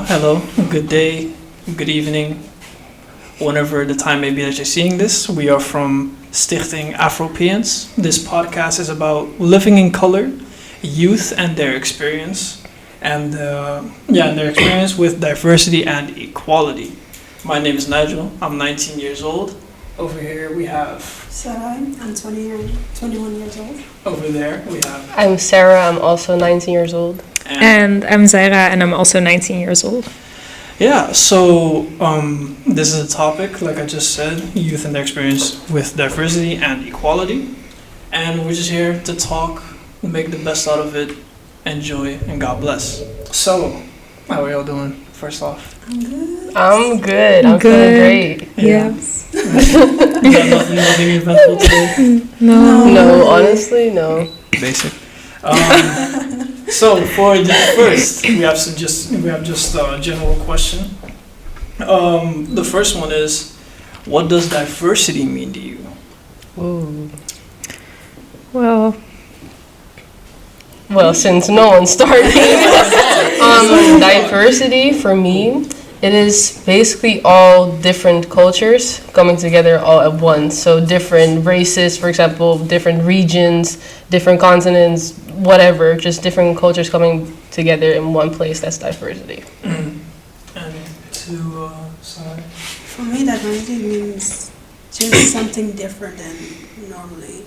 Hello, good day, good evening, whenever the time may be that you're seeing this. We are from Stichting Afropeans. This podcast is about living in color, youth and their experience, and their experience with diversity and equality. My name is Nigel. I'm 19 years old. Over here we have Sarah, I'm 21 years old. Over there we have. I'm Sarah, I'm also 19 years old. And I'm Zaira, and I'm also 19 years old. Yeah, so this is a topic, like I just said, youth and their experience with diversity and equality. And we're just here to talk, make the best out of it, enjoy, and God bless. So, how are y'all doing, first off? I'm good. I'm good. I'm feeling great. Yes. You got nothing eventful today? No, honestly, no. Basic. So for the first, we have just a general question. The first one is, what does diversity mean to you? Ooh. Well, Since no one started, diversity for me, it is basically all different cultures coming together all at once. So different races, for example, different regions, different continents, whatever, just different cultures coming together in one place. That's diversity. And to sorry. For me, diversity means just something different than normally.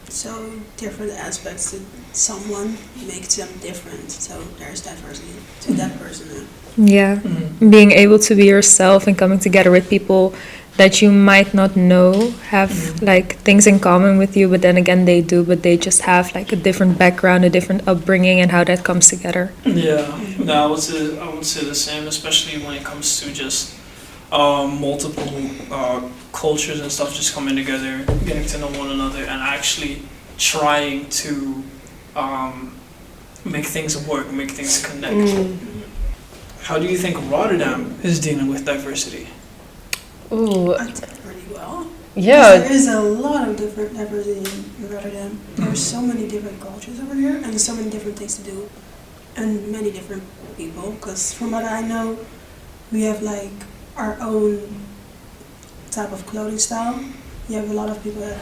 So different aspects to someone makes them different. So there's diversity to that person. yeah, being able to be yourself and coming together with people that you might not know have like things in common with you, but then again they do, but they just have like a different background, a different upbringing, and how that comes together. Yeah, no, I would say the same, especially when it comes to just multiple cultures and stuff just coming together, getting to know one another, and actually trying to make things work, make things connect. How do you think Rotterdam is dealing with diversity? Ooh, I think pretty well. yeah. There is a lot of different diversity in Rotterdam. There's so many different cultures over here and so many different things to do and many different people. Because from what I know, we have like our own type of clothing style. You have a lot of people that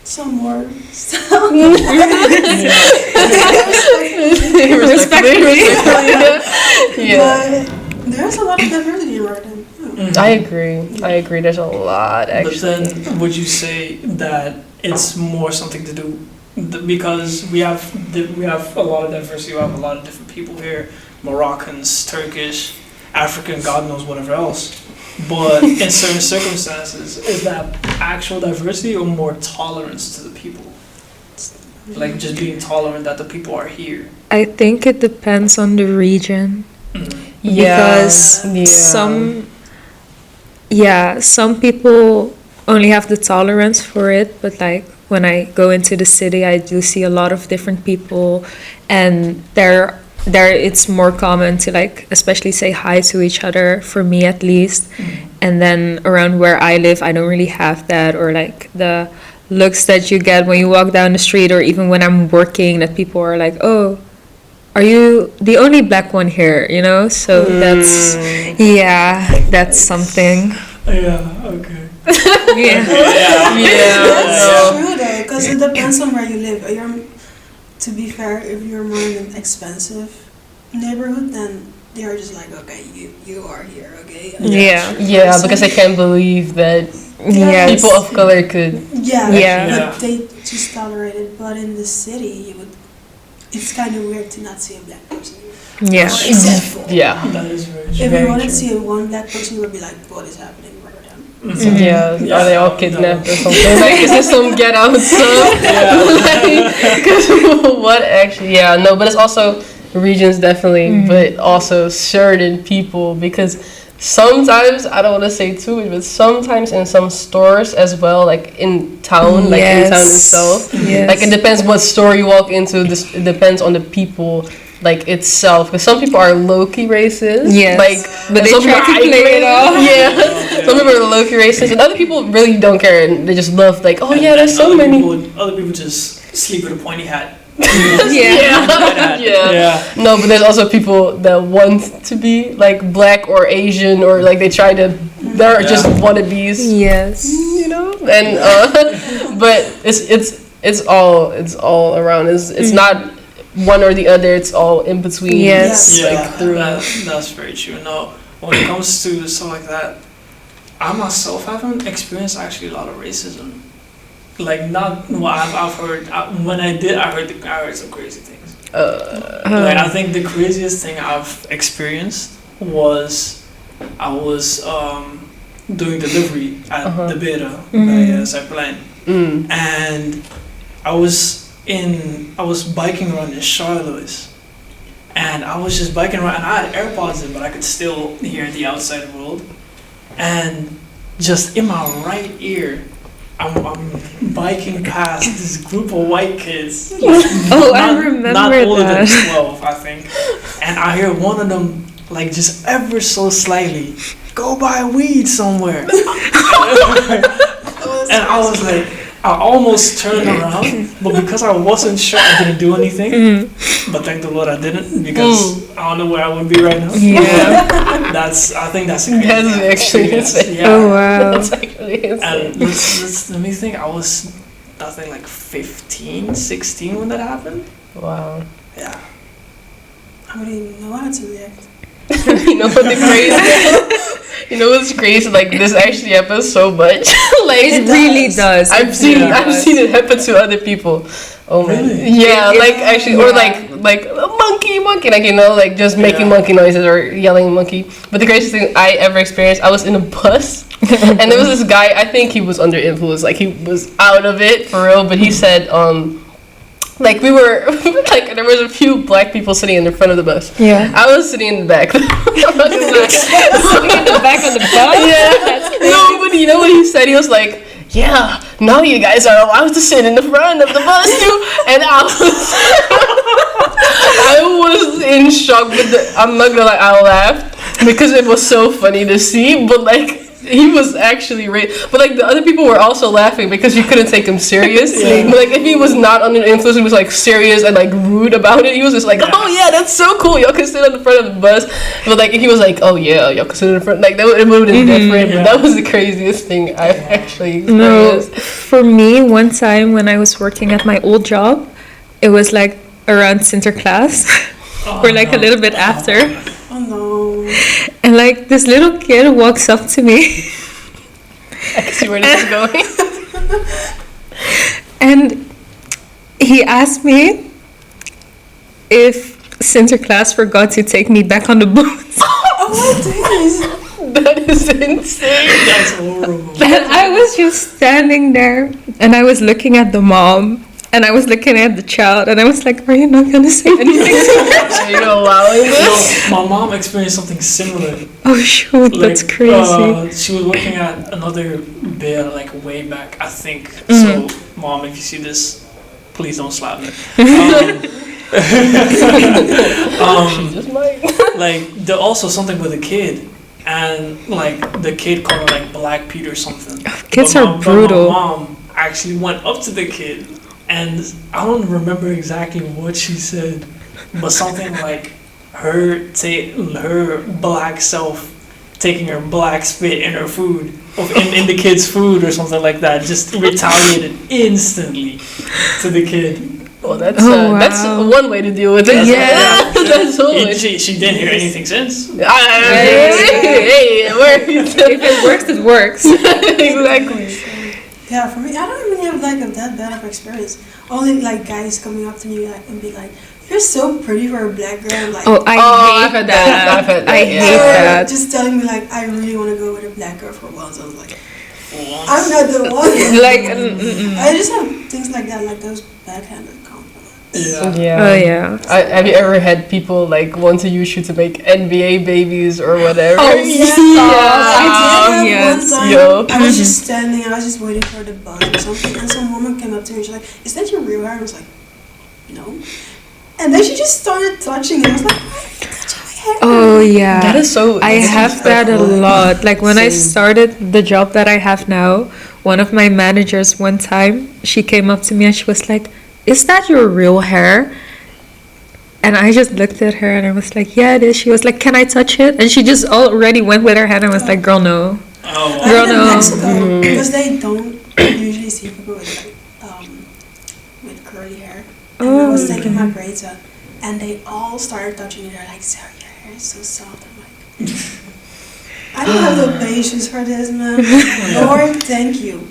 some more style. Respectfully. Yeah. But there's a lot of diversity in Rotterdam. I agree. There's a lot, actually. But then, would you say that it's more something to do because we have a lot of diversity, we have a lot of different people here, Moroccans, Turkish, African, God knows whatever else. But in certain circumstances, is that actual diversity or more tolerance to the people? Like just being tolerant that the people are here. I think it depends on the region. Yeah. Because some people only have the tolerance for it, but like when I go into the city, I do see a lot of different people, and there it's more common to like especially say hi to each other, for me at least. And then around where I live, I don't really have that, or like the looks that you get when you walk down the street, or even when I'm working, that people are like, oh, are you the only black one here, you know? So that's something. Yeah, okay. Yeah. That's true though, because it depends on where you live. To be fair, if you're more in an expensive neighborhood, then they're just like, okay, you are here, okay? Yeah, because I can't believe that people of color could. But they just tolerate it. But in the city, it's kind of weird to not see a black person. Yeah. Yeah. That is very true. If you wanted to see one black person, you would be like, what is happening in Rotterdam? Yeah, are they all kidnapped or something? Like, is this some get out stuff? What actually? Yeah, no, but it's also regions definitely, but also certain people, because sometimes, I don't want to say too much, but sometimes in some stores as well, like in town, like in town itself, like it depends what store you walk into. It depends on the people. Like itself, because some people are low-key racist. Yes, like, but they try to play it off. Yeah, some people are low-key racist, and other people really don't care, and they just love like, oh yeah, there's so many. Other people just sleep with a pointy hat. yeah. Yeah. No, but there's also people that want to be like black or Asian, or like they try to. They're just wannabes. Yes. You know, and but it's all around. It's not one or the other. It's all in between. Yes. Yeah, through. that's very true. No, when it comes to stuff like that, I myself haven't experienced actually a lot of racism. Like not what I've heard. When I did, I heard some crazy things. Like I think the craziest thing I've experienced was I was doing delivery at the Beta by Cyberline, and I was biking around in Charlotte, and I was just biking around, and I had AirPods in, but I could still hear the outside world, and just in my right ear, I'm biking past this group of white kids. I remember not older that. than 12, I think, and I hear one of them like just ever so slightly, "Go buy weed somewhere." And I was like, I almost turned around, but because I wasn't sure, I didn't do anything. But thank the Lord I didn't, because I don't know where I would be right now. Yeah. I think that's That's actually insane. Yeah. Oh wow. That's actually insane. And let me think, I think like 15, 16 when that happened. Wow. Yeah. I wouldn't even know how to react. You know what the crazy? You know what's crazy? Like this actually happens so much. Like It really does. I've seen it happen to other people. Oh my. Really? Yeah, like actually, or Yeah. like a monkey, like like just making monkey noises or yelling monkey. But the craziest thing I ever experienced, I was in a bus, and there was this guy. I think he was under influence, like he was out of it for real. But he said, like we were, like there was a few black people sitting in the front of the bus. Yeah. I was sitting in the back. Sitting in the back of the bus. Yeah. No, but you know what he said? He was like, "Yeah, now you guys are allowed to sit in the front of the bus too." And I was in shock. But I'm not gonna lie, I laughed because it was so funny to see. But like, he was actually but like the other people were also laughing because you couldn't take him serious. But like if he was not under influence, he was like serious and like rude about it. He was just like, "Oh yeah, that's so cool. Y'all can sit on the front of the bus." But like if he was like, "Oh yeah, y'all can sit in the front," like that would have been different. But that was the craziest thing I've actually No, experienced. for me, one time when I was working at my old job, it was like around Sinterklaas, or like a little bit after. Oh no. And like this little kid walks up to me I can see where this is going. and he asked me if Sinterklaas forgot to take me back on the boat. Oh my days. That is insane. That's horrible. And I was just standing there and I was looking at the mom and I was looking at the child and I was like, "Are you not gonna say anything to her?" Are you allowing this? No, my mom experienced something similar. Oh shoot, that's crazy. She was working at another bear like way back, I think. So, Mom, if you see this, please don't slap me. Just might. Like, also something with a kid, and like the kid called her like Black Pete or something. Kids But are but brutal. my mom actually went up to the kid, and I don't remember exactly what she said, but something like her black self taking her black spit in her food, in the kid's food or something like that, just retaliated instantly to the kid. Well, that's Oh, that's wow. one way to deal with it. Yeah. That's one way. She didn't hear anything since. Hey, where If it works, it works. exactly. Yeah, for me, I don't really have like that bad of experience. Only like guys coming up to me like and be like, "You're so pretty for a black girl." I'm like, Oh, I I've hate had that. I've had that. I yeah. hate or that. just telling me like, "I really want to go with a black girl for once." I was like, I'm not the one. Like, I just have things like that, like those backhanded compliments. Yeah. oh yeah. Have you ever had people like want to use you to make NBA babies or whatever? Oh, Yeah. I did have one time. Yo. I was just standing. I was just waiting for the bus or something, and some woman came up to me. and She's like, "Is that your real hair?" I was like, "No." And then she just started touching it. I was like, "Why are you touching my hair?" Oh yeah. That is so. I have that a lot. Like when I Same. started the job that I have now, one of my managers one time, she came up to me and she was like, is that your real hair? And I just looked at her and I was like, yeah, it is. She was like, can I touch it? And she just already went with her hand and was like, girl, no. Oh, wow. Girl, I no. in Mexico, because they don't usually see people with curly hair. And I was taking my braids up, and they all started touching it. They're like, "Sarah, your hair is so soft." I'm like, I don't have the patience for this, man. Lord, thank you.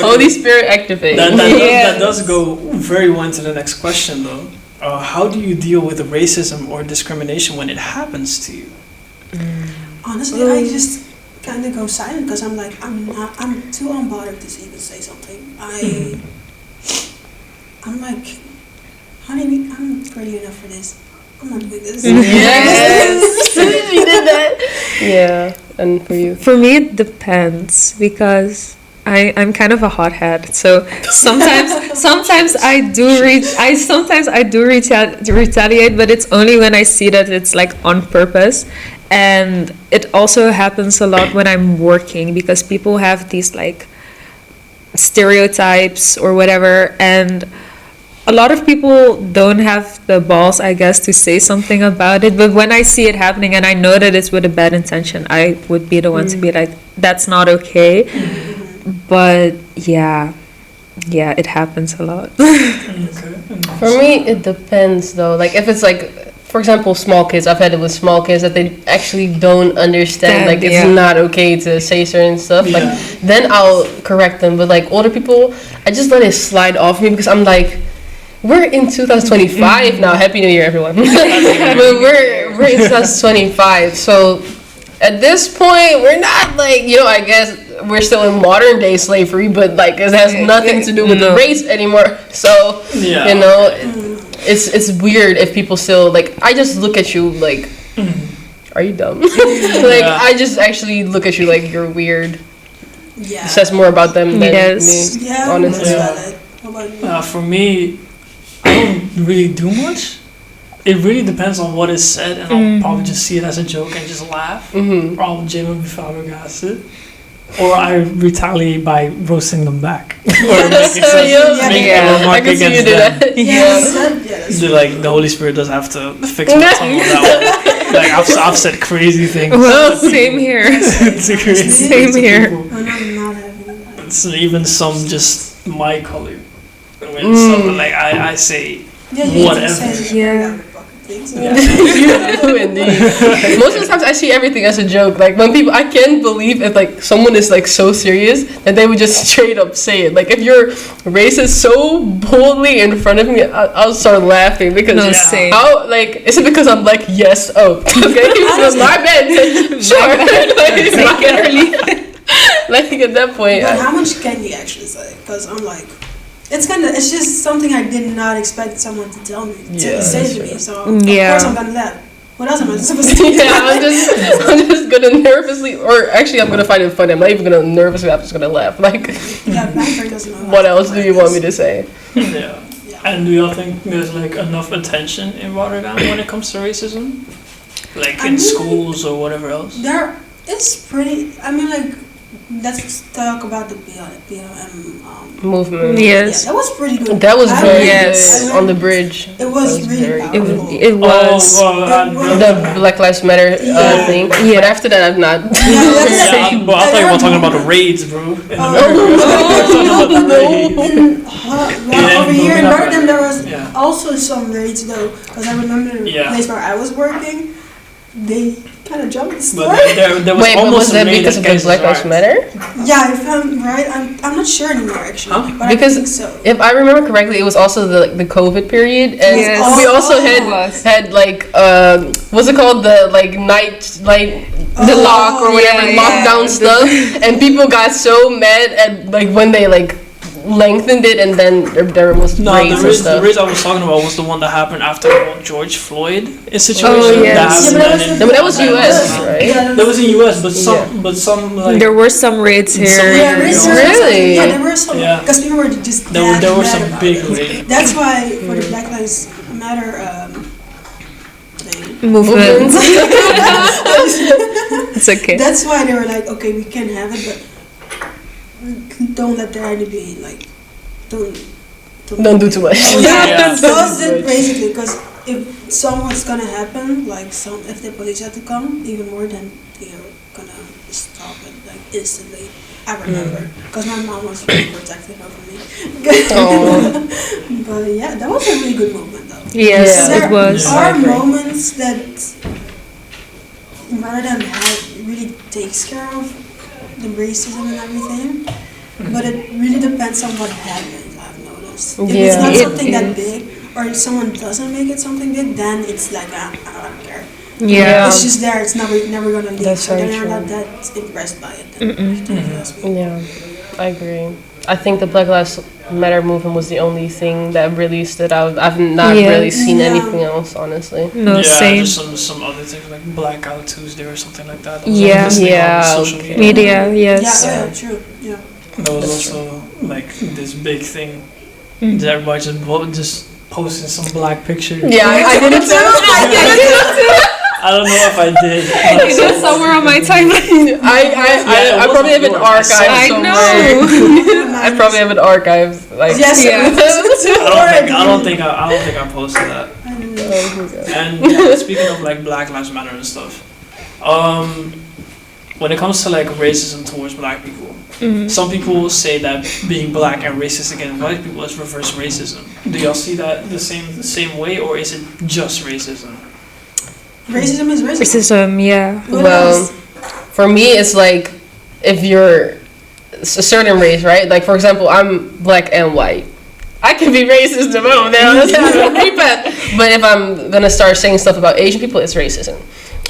Holy Spirit activate. That does go very well into the next question, though. How do you deal with racism or discrimination when it happens to you? Honestly, I just kind of go silent because I'm like, I'm too unbothered to even say something. I'm like, honey, I'm pretty enough for this. I'm not doing this. Yes, you did that. Yeah, and for you? For me, it depends because I'm kind of a hothead. So sometimes I do retaliate, but it's only when I see that it's like on purpose. And it also happens a lot when I'm working because people have these like stereotypes or whatever, and a lot of people don't have the balls, I guess, to say something about it. But when I see it happening and I know that it's with a bad intention, I would be the one to be like, that's not okay. But yeah, it happens a lot. For me, it depends though. Like if it's like, for example, small kids, I've had it with small kids that they actually don't understand, like it's not okay to say certain stuff. Yeah. Like then I'll correct them. But like older people, I just let it slide off me because I'm like, we're in 2025 now. Happy New Year, everyone. But we're in 2025, so at this point, we're not like, I guess we're still in modern day slavery, but like it has nothing to do with the race anymore. So it's weird if people still like. I just look at you like, are you dumb? Like I just actually look at you like you're weird. Yeah. It says more about them than me. Yeah, honestly. How about you? For me, I don't really do much. It really depends on what is said, and I'll probably just see it as a joke and just laugh, or I'll genuinely be flabbergasted, or I retaliate by roasting them back, or making a remark against them. Like the Holy Spirit does have to fix my tongue on that one. Like I've said crazy things. Well, same here. Same here. It's even some just my color. When something like I say whatever. You do indeed. Most of the times I see everything as a joke. Like when people, I can't believe if like someone is like so serious that they would just straight up say it. Like if you're racist so boldly in front of me, I'll start laughing because how like is it because I'm like yes okay my bad sure like at that point. But how much can you actually say? Because I'm like. It's just something I did not expect someone to tell me, to say to me, so of course I'm gonna laugh. What else am I supposed to do? I'm just gonna nervously, or actually I'm gonna find it funny, I'm not even gonna nervously, I'm just gonna laugh, like, what else do you want me to say? Yeah. And do y'all think there's like enough attention in Rotterdam when it comes to racism? Like in schools or whatever else? It's pretty, let's talk about the BLM movement. Yes. Yeah, that was pretty good. That was very good on the bridge. It was really powerful. It was. The Black Lives Matter thing. Yeah. But after that, I've not. But I thought you were talking about the raids, bro. Over here in Rotterdam, there was also some raids, though. Because I remember the place where I was working, they kind of jumped the store. There was was that because of the Black Lives Matter? Yeah, if I'm right, I'm not sure anymore actually. But because I think so. If I remember correctly, it was also the COVID period, and we also had like what's it called, the like the lock or whatever lockdown stuff, and people got so mad at like when they like lengthened it, and then there was raids and stuff. The raid I was talking about was the one that happened after the George Floyd situation. That was US, right? Yeah, that was in US, but some like there were some raids here. Really? Yeah, there were some. Because people were just there were some big raids. That's why for the Black Lives Matter movement. It's okay. That's why they were like, okay, we can have it, but don't let there be like don't Don't do too much. Yeah. that was it basically. Because if something's gonna happen, like if the police had to come, even more, then they're gonna stop it like instantly. I remember because my mom was really protective over me. But yeah, that was a really good moment though. Yes, Yeah. it was. There are I agree. moments that Rotterdam really takes care of the racism and everything, but it really depends on what happens. I've noticed. If it's Yeah. not It something that is. big, or if someone doesn't make it something big, then it's like I don't care. Yeah. It's just there. It's never gonna leave. That's So very they're true. not that impressed by it. Then. Yeah, I agree. I think the Black Lives Matter movement was the only thing that really stood out. I've not Yeah. really seen Yeah. anything else, honestly. No, yeah, same. there's some other things like Blackout Tuesday or something like that. Yeah. This thing on Yeah. social media. Media, yes. Yeah, true. Yeah. That was That's also like this big thing. Mm. That everybody just posting some black picture. Yeah, I did it too. I did it too. I don't know if I did. It is somewhere on my timeline. I probably have it archived I somewhere. know. I probably have it archived. Like, Yes. Yeah. I don't think I posted that. And yeah, speaking of like Black Lives Matter and stuff, when it comes to like racism towards black people, some people say that being black and racist against white people is reverse racism. Do y'all see that the same way, or is it just racism? Racism is racism. Racism, yeah. What well, else? for me, it's like if you're a certain race, right? Like, for example, I'm black and white. I can be racist if I'm there. But if I'm gonna start saying stuff about Asian people, it's racism.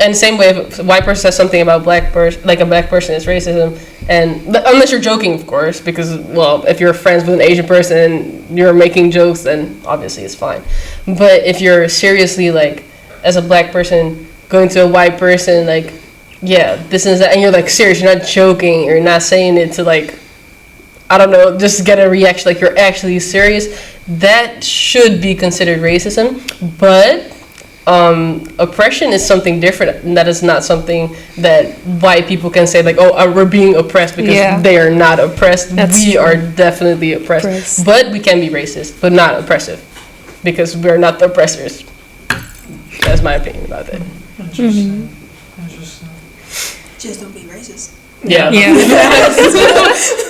And same way, if a white person says something about black person, like a black person, it's racism. And unless you're joking, of course, because well, if you're friends with an Asian person and you're making jokes, then obviously it's fine. But if you're seriously like, as a black person going to a white person, like, yeah, this is that, and you're like serious, you're not joking, you're not saying it to like, I don't know, just get a reaction, like you're actually serious, that should be considered racism. But oppression is something different, and that is not something that white people can say like, oh, we're being oppressed, because they are not oppressed. We are definitely oppressed. But we can be racist, but not oppressive, because we're not the oppressors. That's my opinion about that. Interesting. Interesting. Just don't be racist. Yeah.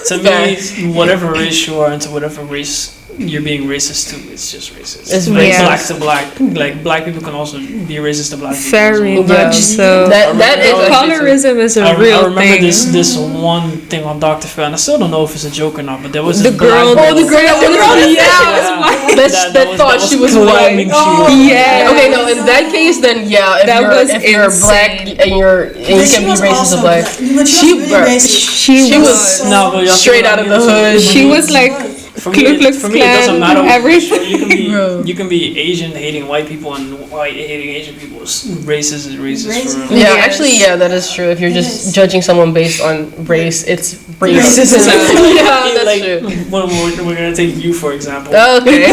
To me, whatever race you are, and to whatever race you're being racist to, it's just racist. It's like racist. black to black, like black people can also be racist to black people. Very as well. much so. That is Colorism is a I real remember thing. this one thing on Dr. Phil, and I still don't know if it's a joke or not, but there was The this girl, black the girl, that thought she was white. Yeah. Okay, no, in that case, then yeah, if you're black insane. and you can be racist to black. But she was really racist. She was No, but y'all straight see what out I of the mean? hood. She was like For Ku me, Klux for me, it doesn't Klan, matter. everything. You can be Asian hating white people and white hating Asian people. Racist is racist. Racist. For Yeah, Yes. actually, yeah, that is true. If you're It just is. judging someone based on race, it's racism. Racism. Yeah, that's like true. when we're gonna take you for example. Okay.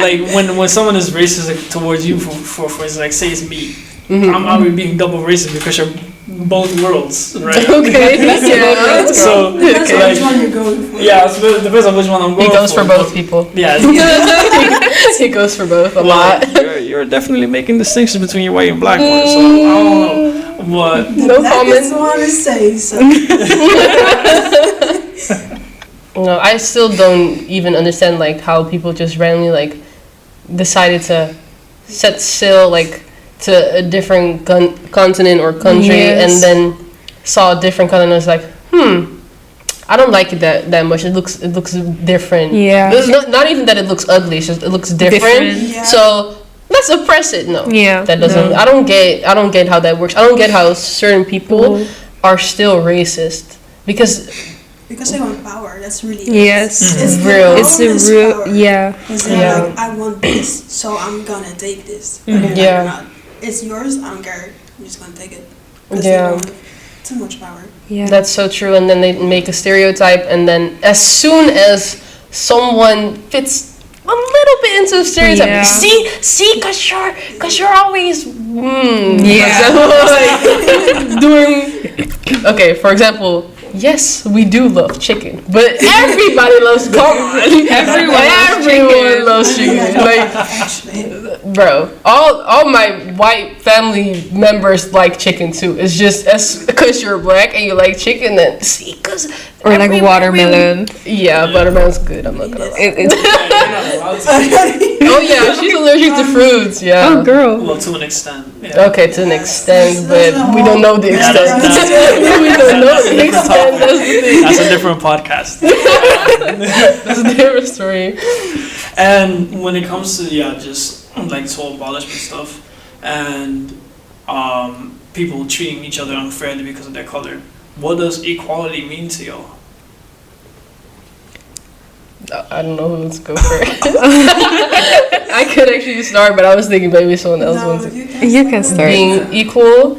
Like when someone is racist towards you for like say it's me, Mhm. I'm already being double racist because you're both worlds, right? Okay. Yeah. So Depends on like, which one you're going for. yeah, it depends on which one I'm He going goes for both people. Yeah. He goes for both a Well, lot. you're definitely making distinctions between your white and black ones, so I don't know. But The No blackest comment. one is say so. No, I still don't even understand like how people just randomly like decided to set sail like to a different continent or country, Yes. and then saw a different color and was like, I don't like it that much. It looks different. Yeah. It's not even that it looks ugly. It's just it looks different. Yeah. So let's oppress it. No. Yeah. That doesn't. no. I don't get how that works. I don't get how certain people are still racist because Because they want power. That's really Yes. It's Real. It's a real, yeah. Because they're Yeah. like, I want this, so I'm gonna take this. Mhm. Like, Yeah. or not. It's yours. I don't care. I'm just gonna take it. 'Cause Yeah. they want too much power. Yeah. that's so true. And then they make a stereotype, and then as soon as someone fits a little bit into the stereotype, Yeah. see, cause you're always Yeah. like, doing. Okay, for example, Yes, we do love chicken, but everybody loves corn. Everyone loves chicken. Like, Actually, bro, all my white family members like chicken too. It's just because you're black and you like chicken, then see, because Or like watermelon. yeah, buttermelon's good. I'm not gonna lie. It's, Oh yeah, she's allergic to fruits. Yeah. oh, girl. Well, to an extent. Yeah. Okay, to an extent, but That's a we don't know the Yeah, extent. that's- We don't know the Different extent. topic. That's the thing. That's a different podcast. That's a different story. And when it comes to just like this whole abolishment stuff, and people treating each other unfairly because of their color, what does equality mean to y'all? I don't know who to go first. I could actually start, but I was thinking maybe someone else wants to. You can start. Being equal,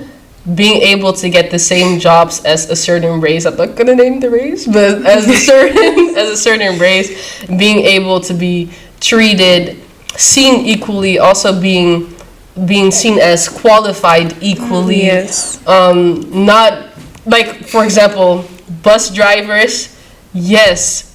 being able to get the same jobs as a certain race. I'm not gonna name the race, but as a certain race, being able to be treated, seen equally, also being seen as qualified equally. Yes. Not like, for example, bus drivers. Yes,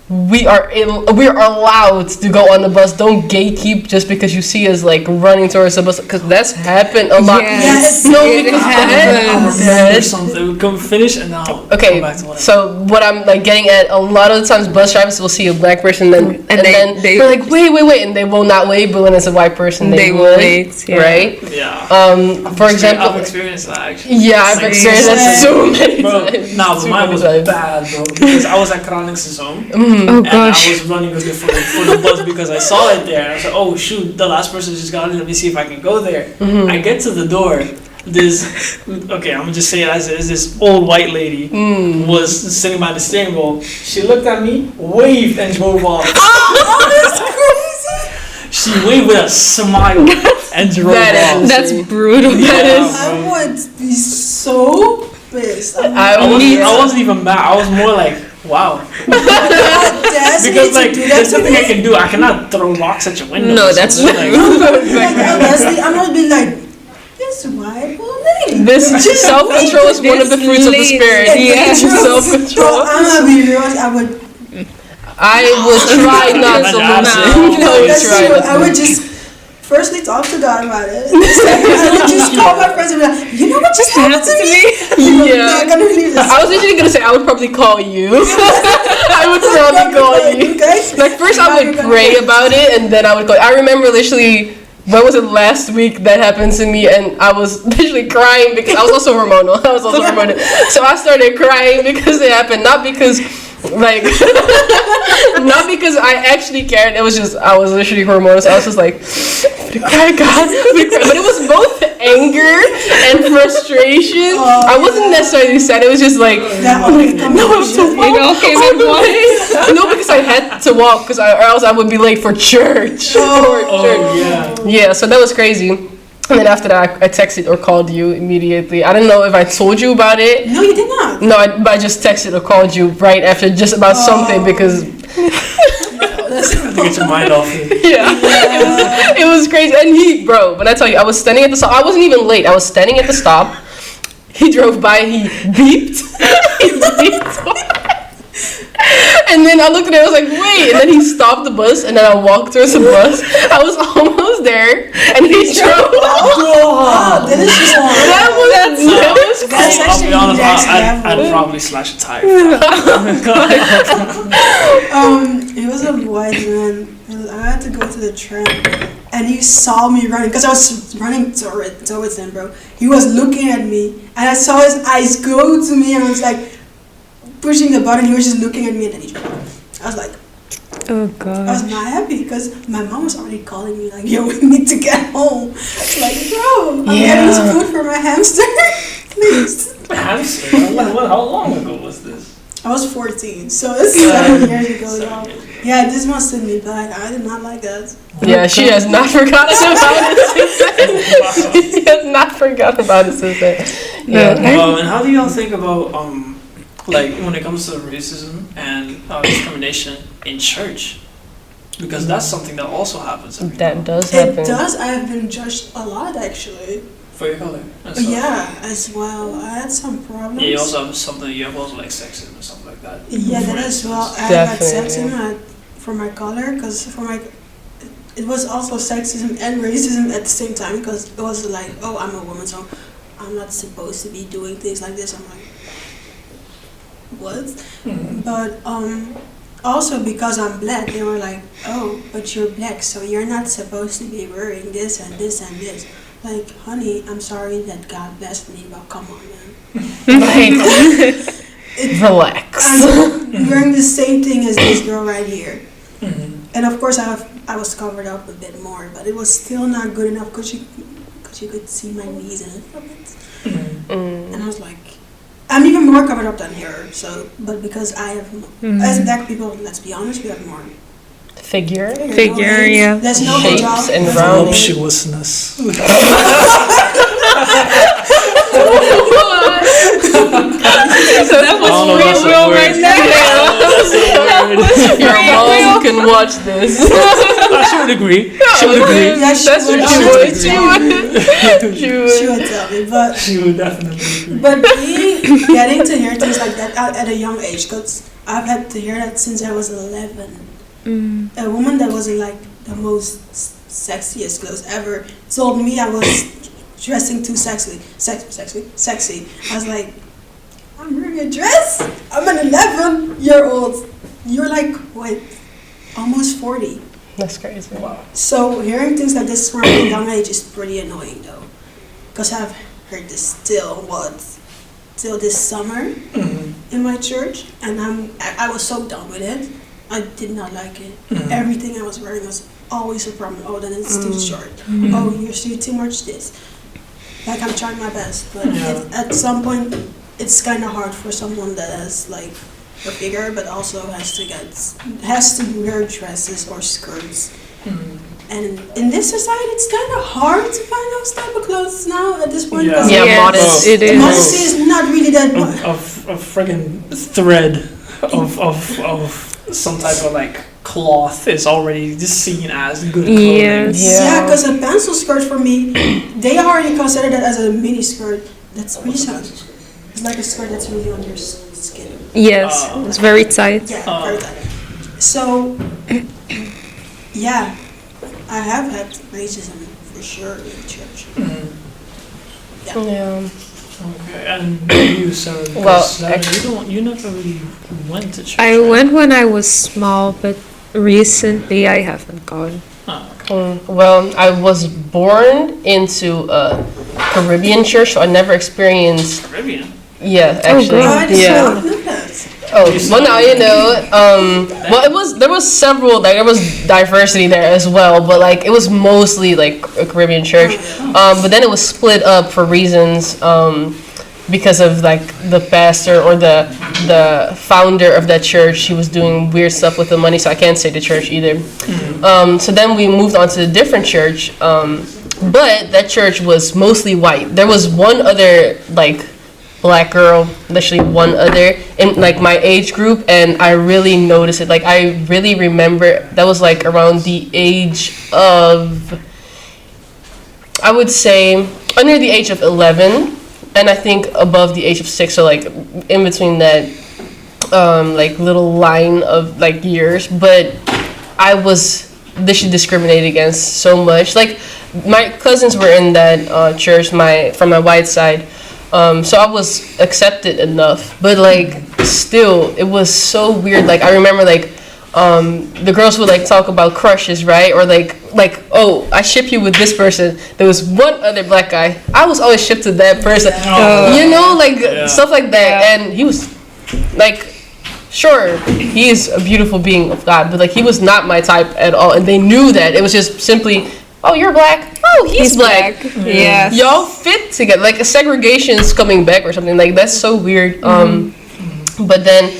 we are allowed to go on the bus. Don't gatekeep just because you see us like running towards the bus, because that's happened a lot. Yes. No, It because happens. There's something. We can finish and now Okay, come back to what so what I'm like getting at, a lot of the times bus drivers will see a black person and then they- they're like, wait, and they will not wait, but when it's a white person, they will would, wait, yeah. right? Yeah. For example, I've experienced that actually. yeah, I've Like, experienced that so many Bro, times. nah, but Too mine many was times. bad, bro. Because I was at Kraling's home. Oh And I gosh. was running with it for the bus because I saw it there. I was like, oh shoot, the last person just got in. Let me see if I can go there. I get to the door. Okay, I'm gonna just say it as it is. This old white lady was sitting by the steering wheel. She looked at me, waved, and drove off. She waved with a smile and drove That is off. That's brutal. That Yeah, is. bro. I would be so pissed. I wasn't even mad. I was more like, wow. Because like there's something I can do. I cannot throw rocks at your window. No, or that's something, Like, honestly, I'm not being like, this white woman. This self-control is one of the fruits of the spirit. Yeah. Self-control. I'm gonna be real. I would try not to lose it. No, that's Try true. not to I would just firstly talk to God about it. I would just call my friends and be like, you know what just happened to me? Yeah. I'm not gonna leave this. I was actually gonna say I would probably call you. I would probably call you. Okay? Like first I would pray about it, and then I would call. I remember literally, when was it, last week that happened to me, and I was literally crying because I was also hormonal. So I started crying because it happened, not because like not because I actually cared. It was just I was literally hormonal. So I was just like, cry, God, but it was both anger and frustration. I wasn't necessarily sad. It was just like, That all came no, I'm so It all came at once. no, because I had to walk, or else I would be late for church. Yeah, so that was crazy. And then after that, I texted or called you immediately. I don't know if I told you about it. No, you did not. No, but I just texted or called you right after just about something because Get your mind off it. yeah, it was crazy. And bro, when I tell you, I was standing at the stop. I wasn't even late. I was standing at the stop. He drove by. He beeped. He beeped. And then I looked at it, I was like, wait. And then he stopped the bus, and then I walked towards the bus. I was almost there, and he drove off. Oh, this is That was That's I'll actually be honest, next I'd level. probably slash a tire. It was a white man. I had to go to the tram, and he saw me running because I was running towards him, bro. He was looking at me, and I saw his eyes go to me, and I was like pushing the button. He was just looking at me, and then he drove. I was like, Oh I was gosh. not happy because my mom was already calling me like, yo, we need to get home. Like, bro, I'm getting some food for my hamster. Please. Hamster? How long ago was this? I was 14, so it's 7 years ago, y'all. Yeah, this must have been bad. I did not like that. Yeah, she has not forgotten about it since then. She has not forgotten about it since then. Yeah. And how do y'all think about like when it comes to racism and discrimination in church? Because that's something that also happens. That does happen. It does. I have been judged a lot, actually, for your color and stuff. Yeah, as well. I had some problems. Yeah, you also have something. You have also like sexism and stuff like that. Yeah, that For as instance. well. I got sexism for my color, because for my, it was also sexism and racism at the same time, because it was like, oh, I'm a woman, so I'm not supposed to be doing things like this. I'm like, what? Mhm. But also because I'm black, they were like, oh, but you're black, so you're not supposed to be wearing this and this and this. Like, honey, I'm sorry that God blessed me, but come on, man. Relax. I'm wearing the same thing as this girl right here. Mhm. And of course, I was covered up a bit more, but it was still not good enough because you could see my knees a little bit. Mhm. And I was like, I'm even more covered up than her. So, but because I have, as black people, let's be honest, we have more Figure. Figure, no, yeah. There's no Shapes hijab. and there's no round hijab. Voluptuousness. So that was I don't know if that's free a will word. right there. Your mom can watch this. She would agree. She would agree. Yeah, she That's would. what She she would. would. She would. She She would. would tell me, but She would definitely agree. but getting to hear things like that at a young age, because I've had to hear that since I was 11. A woman that was in like the most sexiest clothes ever told me I was dressing too sexy. I was like, I'm wearing a dress. I'm an 11-year-old. You're like, wait, almost 40. That's crazy. Wow. So hearing things like this from a young age is pretty annoying though, because I've heard this till this summer Mhm. in my church, and I was so done with it. I did not like it. Mhm. Everything I was wearing was always a problem. Oh, then it's too short. Oh, you're seeing too much this. Like, I'm trying my best, but Yeah. at some point, it's kind of hard for someone that has like a figure, but also has to wear dresses or skirts. Mhm. And in this society, it's kind of hard to find those type of clothes now at this point. Yeah. 'cause Yeah, Yes, modest. it is. modesty is not really that much. Of friggin' thread of some type of like cloth is already just seen as good clothing. Yes. Yeah, because a pencil skirt for me, they already consider that as a mini skirt. That's pretty sound. It's like a skirt that's really on your skin. Yes, it's very tight. Yeah, very tight. So, yeah, I have had racism for sure in church. Mhm. Yeah. Okay, and you, Sarah, because Well, you never really went to church. I right? went when I was small, but recently I haven't gone. Oh, okay. Well, I was born into a Caribbean church, so I never experienced. Caribbean. Yeah, actually. I just Yeah. don't know that. Oh, well, now you know. Well, there was several. Like, there was diversity there as well, but like it was mostly like a Caribbean church. But then it was split up for reasons. Because of like the pastor or the founder of that church, he was doing weird stuff with the money, so I can't say the church either. So then we moved on to a different church, but that church was mostly white. There was one other like black girl, literally one other in like my age group, and I really noticed it. Like I really remember that was like around the age of, I would say under the age of 11. And I think above the age of 6, so like in between that, like little line of like years. But I was literally discriminated against so much. Like my cousins were in that church, from my white side, so I was accepted enough. But like still, it was so weird. Like I remember like the girls would like talk about crushes, right? Or like oh, I ship you with this person. There was one other black guy. I was always shipped to that person. Oh. You know, like Yeah. stuff like that. And he was like, sure, he is a beautiful being of God, but like he was not my type at all. And they knew that. It was just simply, oh, you're black. Oh, he's black. Yes. Y'all fit together. Like a segregation's coming back or something. Like that's so weird. But then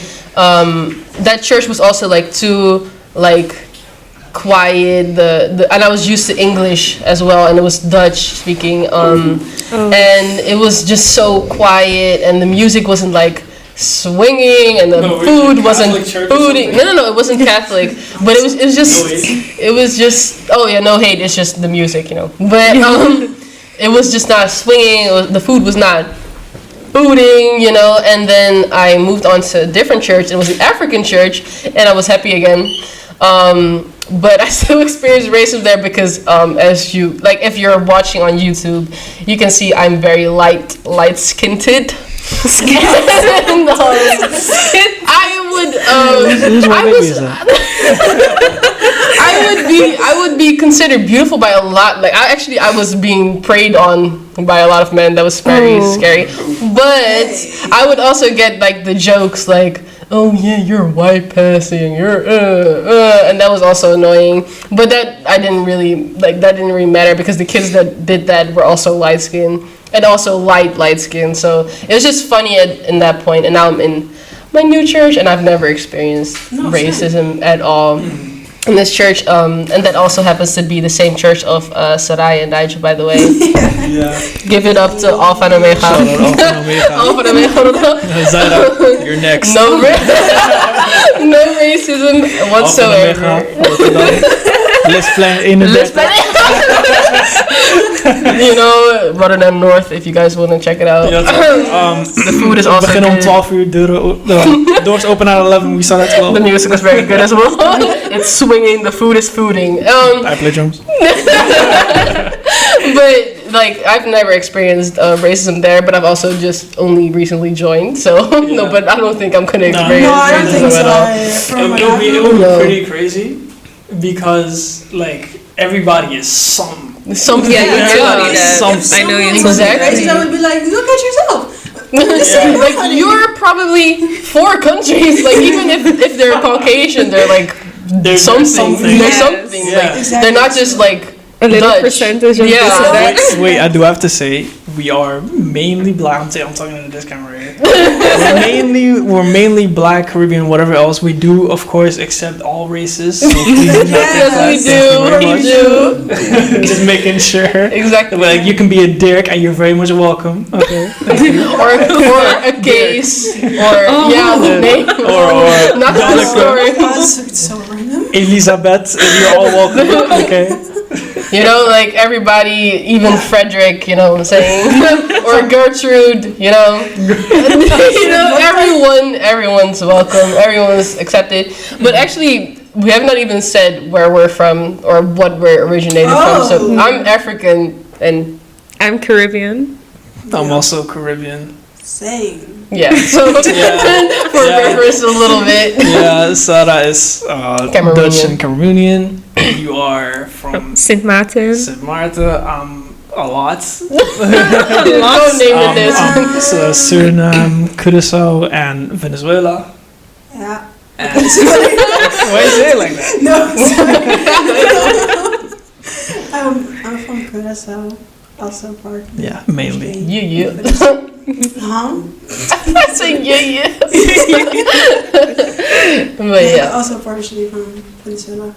that church was also like too like quiet. And I was used to English as well, and it was Dutch speaking. And it was just so quiet, and the music wasn't like swinging, and the food wasn't fooding. No, it wasn't Catholic, but it was just oh yeah, no hate. It's just the music, you know. But it was just not swinging. The food was not booting, you know. And then I moved on to a different church. It was an African church, and I was happy again. But I still experienced racism there because, as you like, if you're watching on YouTube, you can see I'm very light-skinned. I would be considered beautiful by a lot. Like I was being preyed on by a lot of men. That was very scary. But I would also get like the jokes like, "Oh yeah, you're white passing, and that was also annoying. But that didn't really matter because the kids that did that were also light skinned and also light skin. So it was just funny in that point. And now I'm in my new church, and I've never experienced racism at all in this church. And that also happens to be the same church of Sarai and Nigel, by the way. Yeah. Give it up to Alpha and Omega. Alpha and Omega. Zaira, you're next. No racism whatsoever. Lisplein 31. You know, Rotterdam North, if you guys want to check it out. The food is We also beginnen om good. 12 uur, doors open at 11, we start at 12. The music was very good as well. It's swinging, the food is fooding. I play drums. But like I've never experienced racism there, but I've also just only recently joined, so no. But I don't think I'm gonna experience No, I don't think racism so. at all. It would be pretty crazy because like everybody is some. Something. Yeah, you Yeah, told me yeah. that. I know you told me Exactly. Racist, I would be like, look at yourself. Like you're probably 4 countries. Like even if they're Caucasian, they're like There's something. There's Yes. something. Yeah. Like they're not just like a little Dutch. percentage of Yeah. this and that. Wait, I do have to say, we are mainly black. I'm talking into this camera here. we're mainly black, Caribbean, whatever else. We do, of course, accept all races. So please do not Yes, take that. we Thank you very do. much. We do. Just making sure. Exactly. Like you can be a Dirk and you're very much welcome. Okay. or a case or the name Or not the Jonathan. story. It's so random. Elizabeth, you're all welcome. Okay. You know, like everybody, even Frederick, you know what I'm saying? Or Gertrude, you know? Everyone's welcome, everyone's accepted. But actually, we have not even said where we're from or what we're originated from. So I'm African and I'm Caribbean. I'm also Caribbean. Same. yeah, so for reference a little bit. Yeah, Sarah is Cameroonian. Dutch and Cameroonian. You are from Sint Maarten. Sint Maarten. A lot. Don't name it this. So Suriname, Curaçao, and Venezuela. Yeah. And why is it like that? No, sorry. I'm from Curaçao, also part. Yeah, mainly. You. Huh? I say yeah. But yeah. Also partially from Venezuela.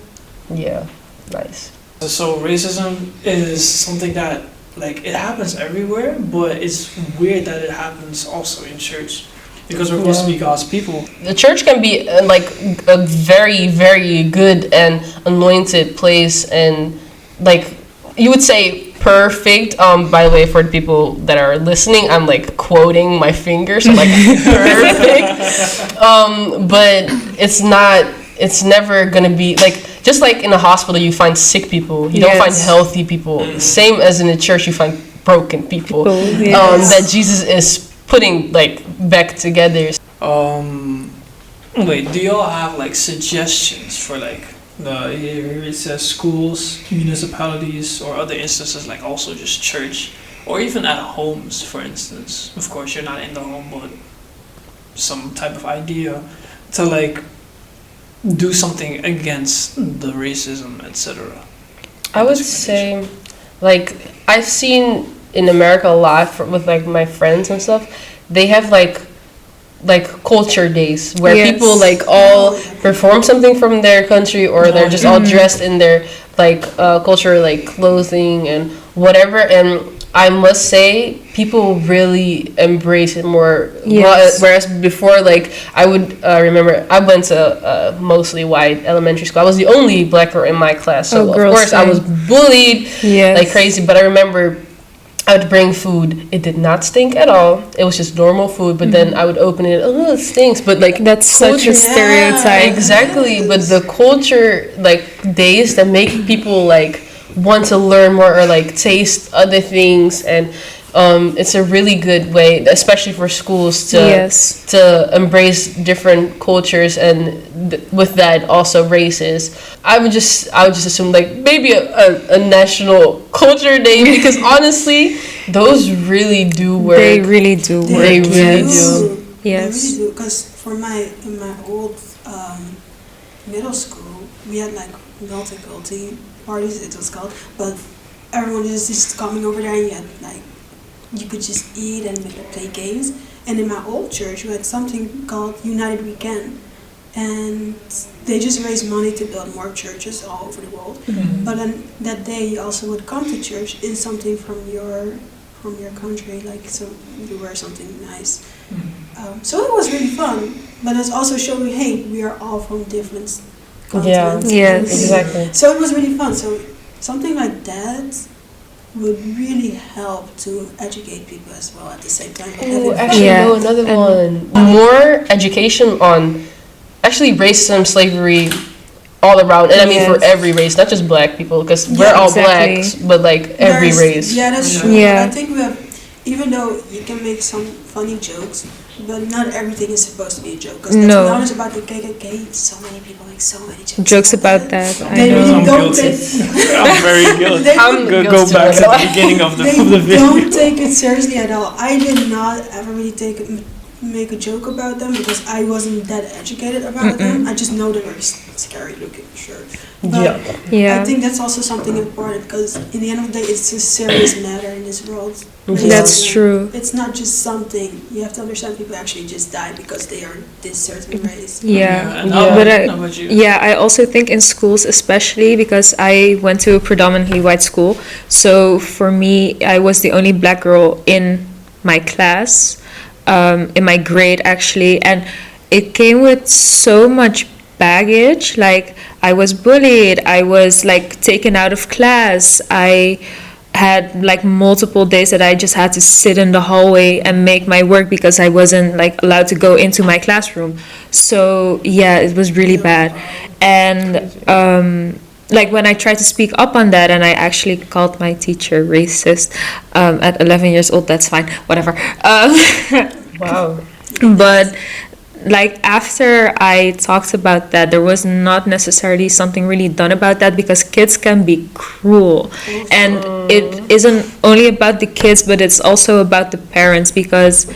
Yeah, nice. So racism is something that like it happens everywhere, but it's weird that it happens also in church because we're supposed to be God's people. The church can be like a very, very good and anointed place, and like you would say perfect. By the way, for the people that are listening, I'm like quoting my fingers, so like perfect. But it's not. It's never gonna be like. Just like in a hospital, you find sick people. You don't find healthy people. Same as in the church, you find broken people. That Jesus is putting like back together. Wait, do y'all have like suggestions for like here it says schools, municipalities, or other instances like also just church, or even at homes, for instance? Of course, you're not in the home, but some type of idea to like do something against the racism, etc. I would say, like, I've seen in America a lot with like my friends and stuff. They have like culture days where people like all perform something from their country, or they're just all dressed in their like culture, like clothing and whatever. And I must say, people really embrace it more. Whereas before, like, I would remember, I went to mostly white elementary school. I was the only black girl in my class. So, of course, I was bullied like crazy. But I remember I would bring food. It did not stink at all. It was just normal food. But then I would open it. Oh, it stinks. But like That's such a stereotype. exactly. But the culture, like days that make people like want to learn more or like taste other things, and it's a really good way, especially for schools to Yes. to embrace different cultures, and with that also races. I would just assume like maybe a national culture day, because honestly, those really do work. They really do work. They really yes. do. Yes. They really do. Because in my old middle school, we had like multi-culti parties, it was called, but everyone is just coming over there, and you could just eat and play games. And in my old church, we had something called United Weekend, and they just raised money to build more churches all over the world. But then that day, you also would come to church in something from your country, like so you wear something nice. So it was really fun, but it's also showing, hey, we are all from different continents. Yes. Exactly. So it was really fun. So something like that would really help to educate people as well at the same time. But Oh, having actually, Yeah. no, another one. More education on actually racism, slavery, all around, and I mean for Yes. every race, not just black people, because we're Yeah, all exactly. blacks, but like every race. Yeah, that's true. Yeah. But I think we have, even though you can make some funny jokes, but not everything is supposed to be a joke. Because let's No. be honest about the KKK, so many people make so many Jokes about that. I They know. really I'm don't guilty. take. I'm very guilty. They I'm Go guilty back of to it. the beginning of the They video. don't take it seriously at all. I did not ever really make a joke about them because I wasn't that educated about them. I just know they were scary looking, sure. But Yeah. Yeah. I think that's also something important because in the end of the day, it's a serious matter in this world. That's true. It's not just something. You have to understand people actually just die because they are this certain race. Yeah. And Yeah. But how about you? Yeah, I also think in schools, especially because I went to a predominantly white school. So for me, I was the only black girl in my class, in my grade actually. And it came with so much baggage. Like, I was bullied, I was like taken out of class, I had like multiple days that I just had to sit in the hallway and make my work because I wasn't like allowed to go into my classroom. So yeah, it was really bad. And like when I tried to speak up on that, and I actually called my teacher racist at 11 years old, that's fine, whatever. Wow. But like after I talked about that, there was not necessarily something really done about that because kids can be cruel, and it isn't only about the kids, but it's also about the parents because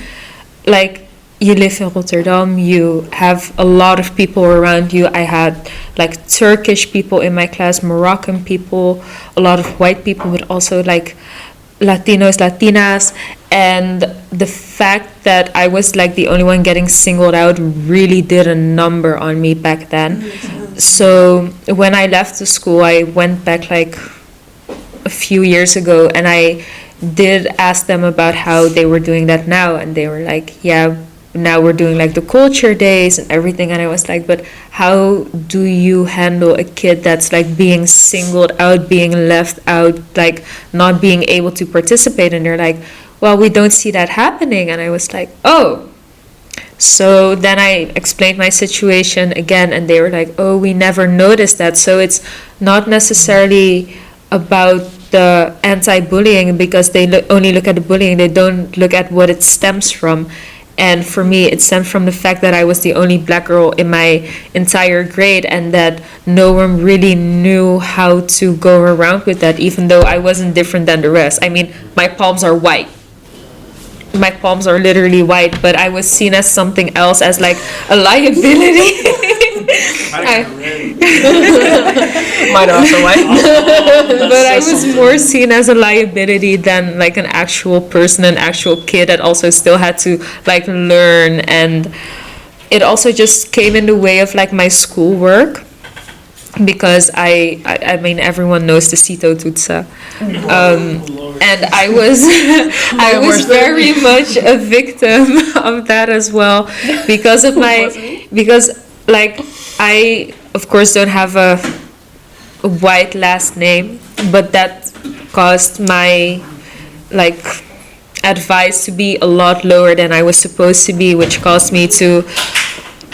like you live in Rotterdam, you have a lot of people around you. I had like Turkish people in my class, Moroccan people, a lot of white people, but also like Latinos, Latinas, and the fact that I was like the only one getting singled out really did a number on me back then. So when I left the school, I went back like a few years ago, and I did ask them about how they were doing that now, and they were like, yeah, now we're doing like the culture days and everything. And I was like, but how do you handle a kid that's like being singled out, being left out, like not being able to participate? And they're like, well, we don't see that happening. And I was like, oh. So then I explained my situation again, and they were like, oh, we never noticed that. So it's not necessarily about the anti-bullying because they only look at the bullying, they don't look at what it stems from. And for me, it stemmed from the fact that I was the only black girl in my entire grade, and that no one really knew how to go around with that, even though I wasn't different than the rest. I mean, my palms are white. My palms are literally white, but I was seen as something else, as like a liability. Mine are also white. But I was more seen as a liability than like an actual person, an actual kid that also still had to like learn. And it also just came in the way of like my schoolwork, because I mean everyone knows the Cito Tutsa. And I was I was very much a victim of that as well, because of because like I of course don't have a white last name, but that caused my like advised to be a lot lower than I was supposed to be, which caused me to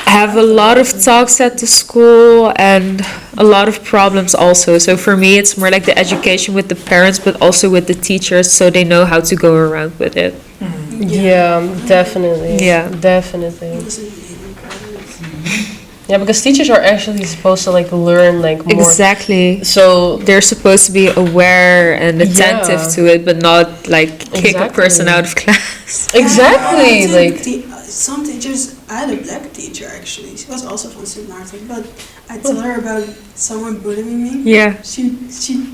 have a lot of talks at the school and a lot of problems also. So for me, it's more like the education with the parents, but also with the teachers, so they know how to go around with it. Yeah, definitely. Yeah. Definitely. Yeah, because teachers are actually supposed to like learn like more. Exactly. So They're supposed to be aware and attentive Yeah. to it, but not like kick a Exactly. person out of class. exactly, I like think some teachers, I had a black teacher actually. She was also from St. Martin, but I told her about someone bullying me. Yeah. She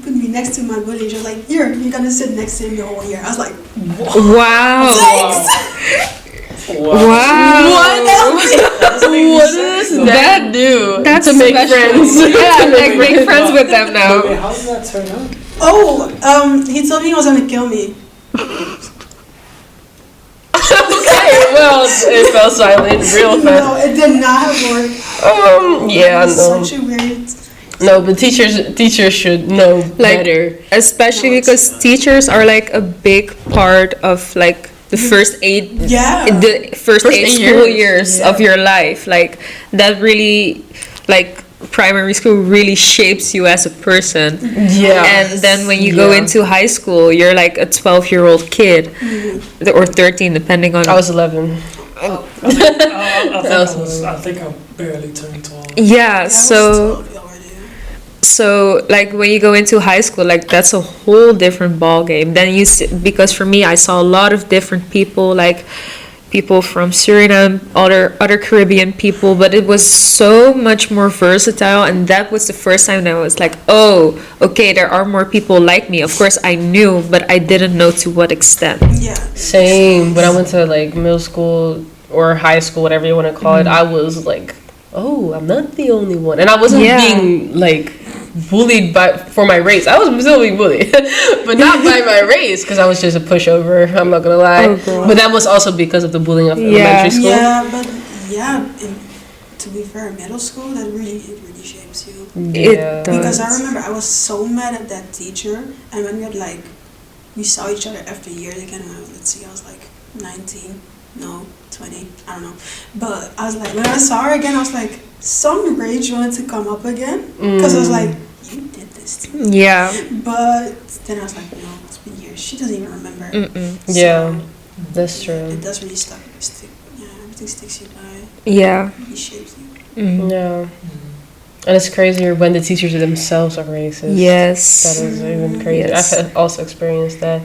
put me next to my bully. She was like, "Here, you're gonna sit next to him the whole year." I was like, Wow. Wow. "What?" what does that do That's to make special. friends? Yeah, like make friends with them now. Wait, how did that turn out? He told me he was gonna kill me. Okay, well, it fell silent real No, fast. it did not work. Yeah, It was no. such a weird. No, but teachers should know Like, better. especially because teachers are like a big part of like the first Yeah. the first First 8 8 school years. years of your life. Like that really, like primary school really shapes you as a person. Yeah. And then when you go Yeah. into high school, you're like a 12-year-old kid or 13, depending on. I was 11. I think I barely turned 12. Yeah, I was so 12 already. so like when you go into high school, like that's a whole different ball game. Then you see, because for me, I saw a lot of different people, like people from Suriname, other Caribbean people, but it was so much more versatile, and that was the first time that I was like, oh, okay, there are more people like me. Of course, I knew, but I didn't know to what extent. Yeah. Same. When I went to like middle school or high school, whatever you want to call it, I was like, oh, I'm not the only one, and I wasn't Yeah. being like bullied for my race. I was still being bullied, but not by my race, because I was just a pushover. I'm not gonna lie. Oh, girl. But that was also because of the bullying of Yeah. elementary school. Yeah, but to be fair, middle school it really shapes you. It Yeah. does. Because I remember I was so mad at that teacher, and when we saw each other after years again. I was like 19, no, 20, I don't know. But I was like, when I saw her again, I was like, some rage wanted to come up again, because I was like, you did this to me. Yeah. But then I was like, no, it's been years. She doesn't even remember. Mm-mm. So Yeah, that's true. It does really stick. Yeah, everything sticks you by. Yeah. It really shapes you. Mm. Yeah. And it's crazier when the teachers themselves are racist. Yes. That is even crazy. Yes. I've also experienced that.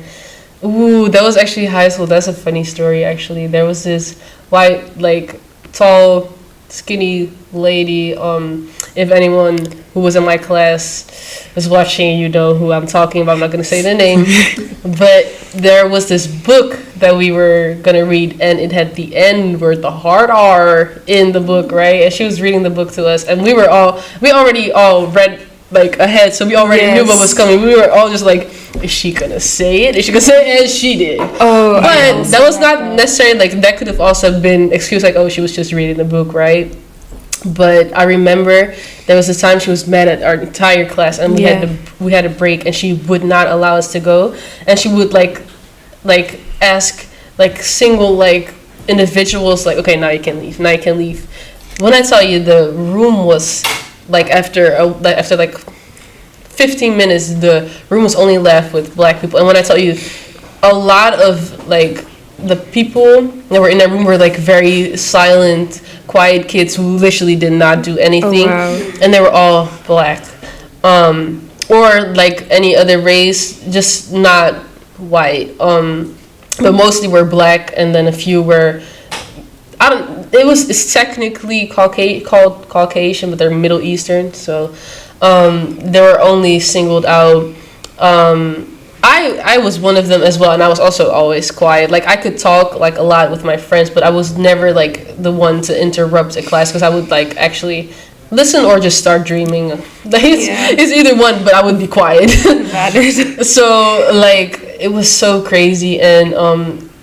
Ooh, that was actually high school. That's a funny story, actually. There was this white, like, tall, skinny lady. If anyone who was in my class is watching, you know who I'm talking about. I'm not going to say the name. But there was this book that we were going to read, and it had the N word, the hard R in the book, right? And she was reading the book to us, and we already all read like ahead, so we already knew what was coming. We were all just like, is she gonna say it? Is she gonna say it? And she did. Oh, But that was not necessarily like, that could have also been excuse, like, oh, she was just reading the book, right? But I remember there was a time she was mad at our entire class, and we had a break, and she would not allow us to go, and she would like ask like single like individuals, like, okay, now you can leave, When I tell you, the room was like after 15 minutes, the room was only left with black people, and when I tell you, a lot of like the people that were in that room were like very silent, quiet kids who literally did not do anything. Oh, wow. And they were all black, or like any other race, just not white. But mostly were black, and then a few were, it's technically called Caucasian, but they're Middle Eastern, so they were only singled out. I was one of them as well, and I was also always quiet. Like, I could talk like a lot with my friends, but I was never like the one to interrupt a class, because I would like actually listen or just start dreaming. Like, it's either one, but I would be quiet. So like, it was so crazy, and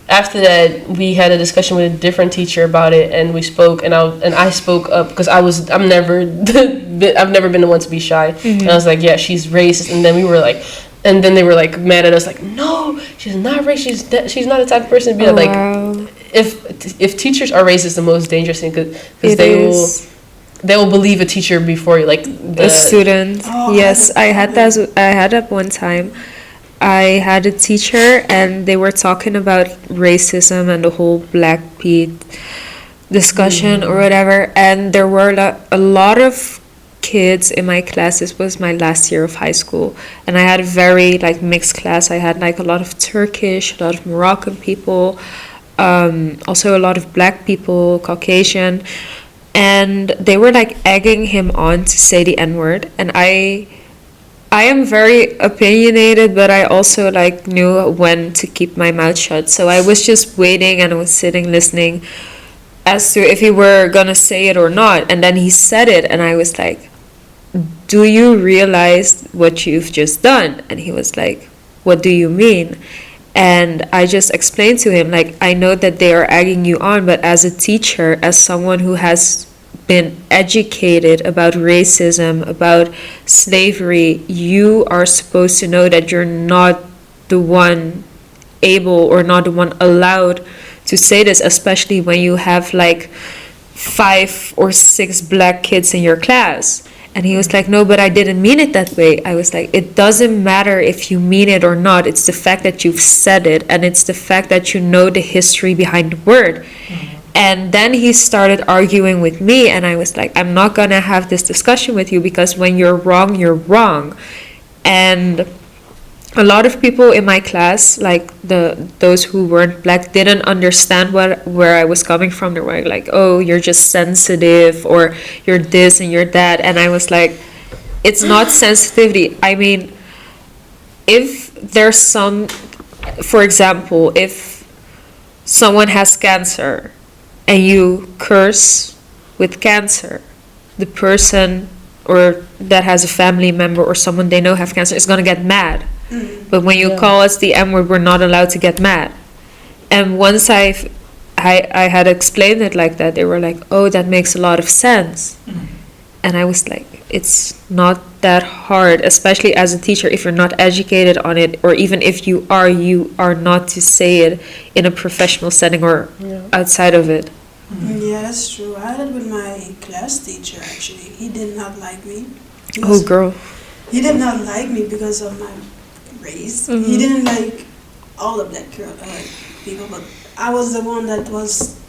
after that we had a discussion with a different teacher about it, and we spoke, and I spoke up, because I've never been the one to be shy. And I was like, yeah, she's racist. And then we were like, And then they were like mad at us, like, no, she's not racist. She's not the type of person to be like. Wow. If teachers are racist, the most dangerous thing because It they will believe a teacher before you, like A student. Oh, Yes, I had that one time. I had a teacher and they were talking about racism and the whole Black Pete discussion or whatever, and there were a lot of kids in my class. This was my last year of high school, and I had a very like mixed class. I had like a lot of Turkish, a lot of Moroccan people, also a lot of Black people, Caucasian, and they were like egging him on to say the N-word, and I am very opinionated, but I also like knew when to keep my mouth shut. So I was just waiting and I was sitting listening as to if he were gonna say it or not, and then he said it, and I was like, do you realize what you've just done? And he was like, what do you mean? And I just explained to him, like, I know that they are egging you on, but as a teacher, as someone who has been educated about racism, about slavery, you are supposed to know that you're not the one able or not the one allowed to say this, especially when you have like 5 or 6 Black kids in your class. And he was like, no, but I didn't mean it that way. I was like, it doesn't matter if you mean it or not. It's the fact that you've said it, and it's the fact that you know the history behind the word. And then he started arguing with me, and I was like, I'm not gonna have this discussion with you, because when you're wrong, you're wrong. And a lot of people in my class, like those who weren't Black, didn't understand where I was coming from. They were like, oh, you're just sensitive, or you're this and you're that. And I was like, it's not sensitivity. I mean, if there's some, for example, if someone has cancer and you curse with cancer, the person or that has a family member or someone they know have cancer is going to get mad. But when you call us the M-word, we're not allowed to get mad. And once I had explained it like that, they were like, oh, that makes a lot of sense. And I was like, it's not that hard, especially as a teacher, if you're not educated on it, or even if you are not to say it in a professional setting or outside of it. Yeah, that's true. I had it with my class teacher, actually. He did not like me. Oh, girl. He did not like me because of my race. He didn't like all the Black people, but I was the one that was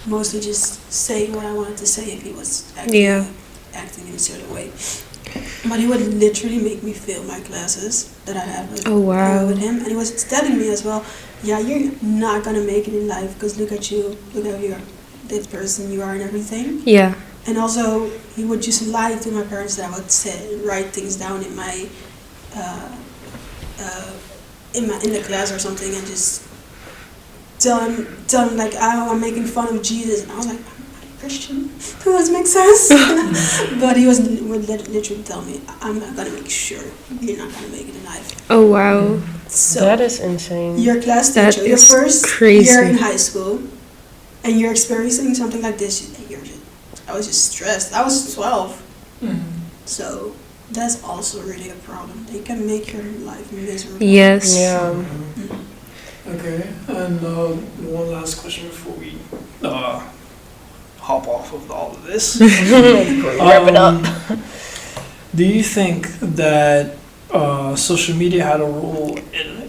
mostly just saying what I wanted to say if he was acting in a certain way. But he would literally make me fail my classes that I had with, with him. And he was telling me as well, yeah, you're not going to make it in life because look at you, look at the person you are and everything. Yeah. And also, he would just lie to my parents that I would write things down in my in the class or something, and just tell him like, oh, I'm making fun of Jesus, and I was like, I'm not a Christian. That doesn't make sense. But he would literally tell me, I'm not gonna make sure you're not gonna make it in life. Oh wow. So that is insane. Your class That teacher, your is first crazy. year in high school, and you're experiencing something like this. I was just stressed. I was 12, so that's also really a problem. They can make your life miserable. Yes. Yeah. Okay, and one last question before we hop off of all of this. Wrap it up. Do you think that social media had a role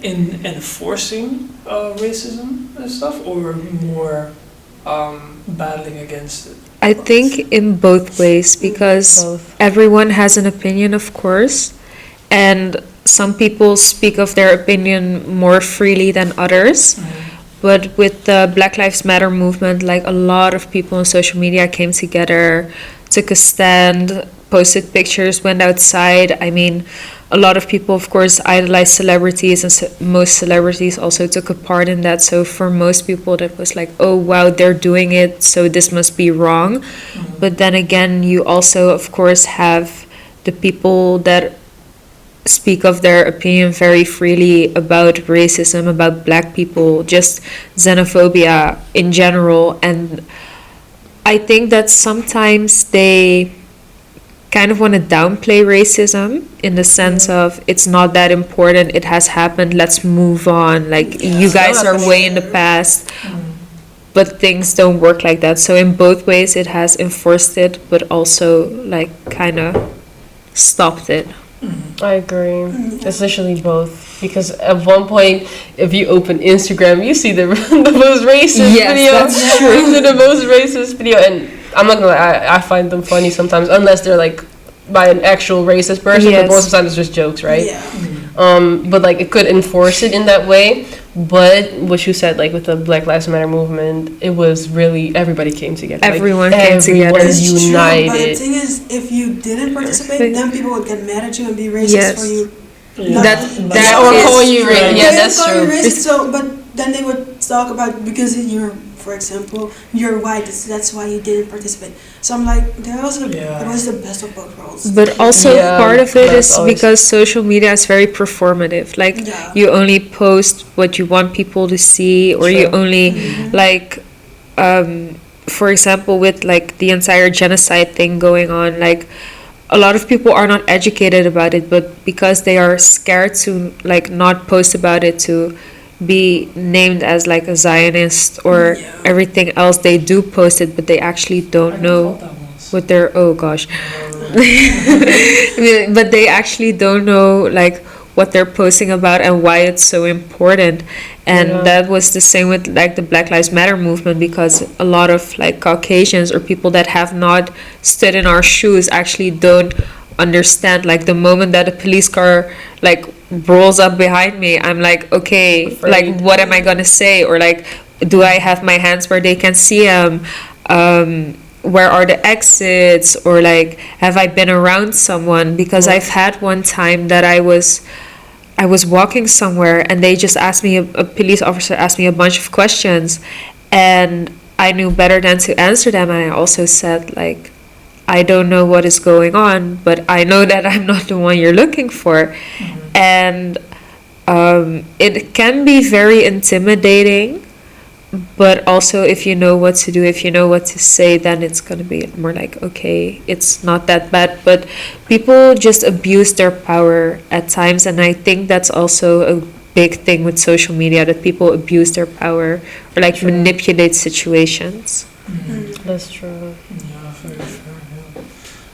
in enforcing racism and stuff, or more battling against it? I think in both ways, because everyone has an opinion, of course, and some people speak of their opinion more freely than others. But with the Black Lives Matter movement, like, a lot of people on social media came together, took a stand, posted pictures, went outside. I mean, a lot of people, of course, idolize celebrities, and most celebrities also took a part in that. So for most people, that was like, oh, wow, they're doing it, so this must be wrong. But then again, you also, of course, have the people that speak of their opinion very freely about racism, about Black people, just xenophobia in general. And I think that sometimes they kind of want to downplay racism in the sense of it's not that important, it has happened, let's move on, like you guys are way in the past. But things don't work like that. So in both ways it has enforced it, but also like kind of stopped it. I agree. It's literally both. Because at one point, if you open Instagram, you see the the most racist video. That's true. You see the most racist video, and I'm not gonna lie, I find them funny sometimes, unless they're like by an actual racist person. But most of the time, it's just jokes, right? Yeah. But like it could enforce it in that way. But what you said, like with the Black Lives Matter movement, it was really everybody came together. Everyone like, came together. It's united. true, but the thing is, if you didn't participate, then people would get mad at you and be racist for you. Yeah. That or is call you true. racist. Yeah, that's call you true. racist, so, but then they would talk about because you're, for example, you're white. That's why you didn't participate. So I'm like, it was the best of both worlds. But also part of it is always because social media is very performative. Like you only post what you want people to see, or you only like, for example, with like the entire genocide thing going on, like a lot of people are not educated about it, but because they are scared to like not post about it, to be named as like a Zionist or everything else, they do post it, but they actually don't know what they're, oh gosh. But they actually don't know like what they're posting about and why it's so important. And that was the same with like the Black Lives Matter movement, because a lot of like Caucasians or people that have not stood in our shoes actually don't understand. Like the moment that a police car like rolls up behind me, I'm like, okay, like what am I gonna say? Or like, do I have my hands where they can see them? Where are the exits? Or like, have I been around someone? Because I've had one time that I was walking somewhere and they just asked me, a police officer asked me a bunch of questions, and I knew better than to answer them. And I also said like, I don't know what is going on, but I know that I'm not the one you're looking for. And it can be very intimidating, but also if you know what to do, if you know what to say, then it's going to be more like, okay, it's not that bad. But people just abuse their power at times, and I think that's also a big thing with social media, that people abuse their power or like manipulate situations. That's true. Yeah, very fair.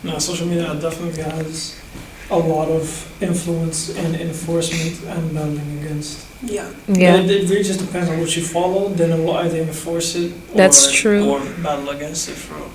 Yeah. No, social media definitely has a lot of influence in enforcement and battling against. Yeah. It really just depends on what you follow, then it will either enforce it That's true. or battle against it for real.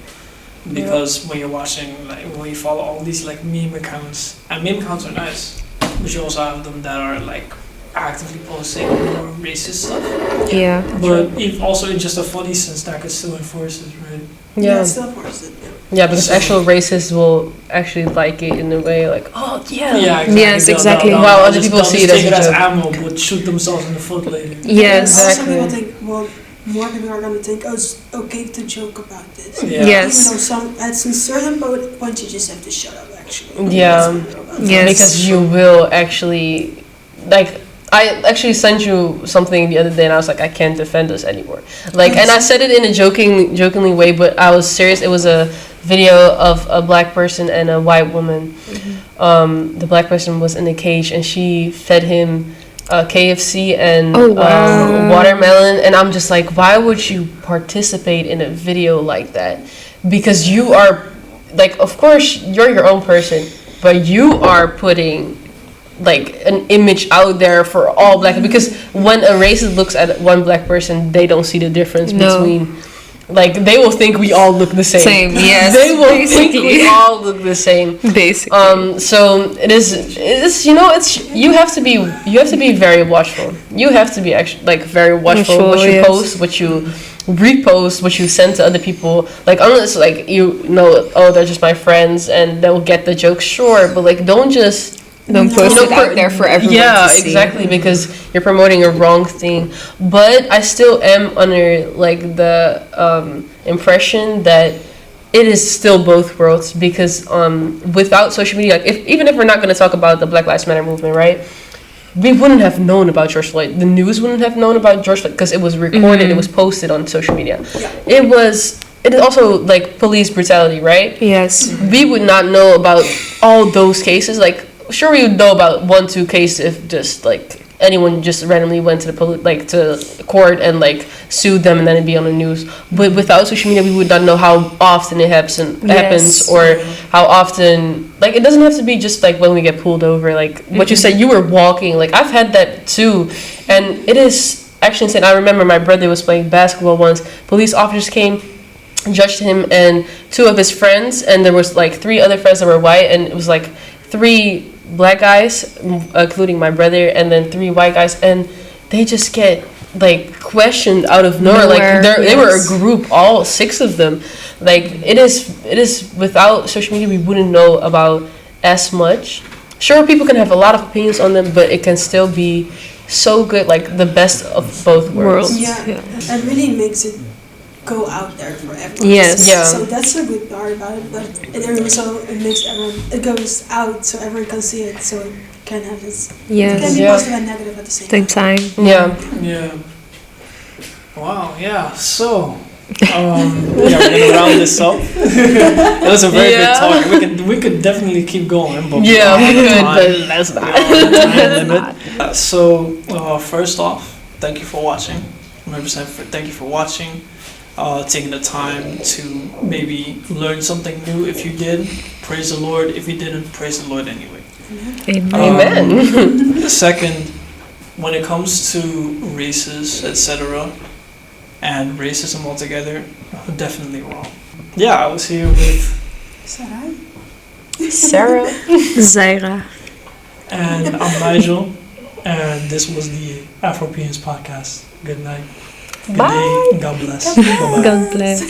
Because when you're watching, like when you follow all these like meme accounts, and meme accounts are nice, but you also have them that are like actively posting more racist stuff. Yeah. But also in just a funny sense, that could still enforce it, right? Yeah, still enforce it. Yeah, because actual racists will actually like it in a way, like, oh yeah. Yeah, exactly. Yes, exactly. While other people see it take it as as a joke. ammo, but shoot themselves in the foot later. Yes. Also Exactly. people think, well, more people are going to think, oh, it's okay to joke about this. Yeah. Yes. Even though at some certain point you just have to shut up, actually. Yeah. Yes. Because you will actually, like, I actually sent you something the other day, and I was like, I can't defend us anymore. Like, and I said it in a jokingly way, but I was serious. It was a video of a black person and a white woman. The black person was in a cage, and she fed him KFC and watermelon. And I'm just like, why would you participate in a video like that? Because you are, like, of course, you're your own person, but you are putting like an image out there for all black, because when a racist looks at one black person, they don't see the difference between, like, they will think we all look the same. Yes. They will think we all look the same. Basically. So it's you know, it's you have to be very watchful. You have to be actually like very watchful what you post, what you repost, what you send to other people. Like, unless like you know, oh, they're just my friends and they'll get the joke, sure, but like don't post it out there for everyone to see. Exactly, because you're promoting a wrong thing. But I still am under like the impression that it is still both worlds, because without social media, like even if we're not going to talk about the Black Lives Matter movement, right? We wouldn't have known about George Floyd. The news wouldn't have known about George Floyd because it was recorded, it was posted on social media. It was it is also like police brutality, right? Yes. We would not know about all those cases. Like, sure, we would know about 1-2 cases if just like anyone just randomly went to to court and like sued them and then it'd be on the news. But without social media, we would not know how often it happens or how often. Like, it doesn't have to be just like when we get pulled over. Like what you said, you were walking. Like, I've had that too, and it is actually insane. I remember my brother was playing basketball once. Police officers came, judged him and 2 of his friends, and there was like 3 other friends that were white, and it was like 3 black guys, including my brother, and then 3 white guys, and they just get like questioned out of nowhere. Like they were a group, all 6 of them. Like it is without social media, we wouldn't know about as much. Sure, people can have a lot of opinions on them, but it can still be so good, like the best of both worlds. Yeah, it really makes it go out there for everyone. Yes. Yeah. So that's a good part about it, but it also it makes everyone, it goes out so everyone can see it, so it can have this. It can be positive and negative at the same time. Yeah. Yeah. Wow. Yeah. So. We're gonna round this up. That was a very good talk. We could definitely keep going, but we could, but that's not. So first off, thank you for watching. 100% thank you for watching. Taking the time to maybe learn something new. If you did, praise the Lord. If you didn't, praise the Lord anyway. Amen. Second, when it comes to races, etc., and racism altogether, definitely wrong. Yeah, I was here with Sarah, Zaira, and I'm Nigel, and this was the Afropeans podcast. Good night. Good Bye. day. God bless. Bye-bye. God bless.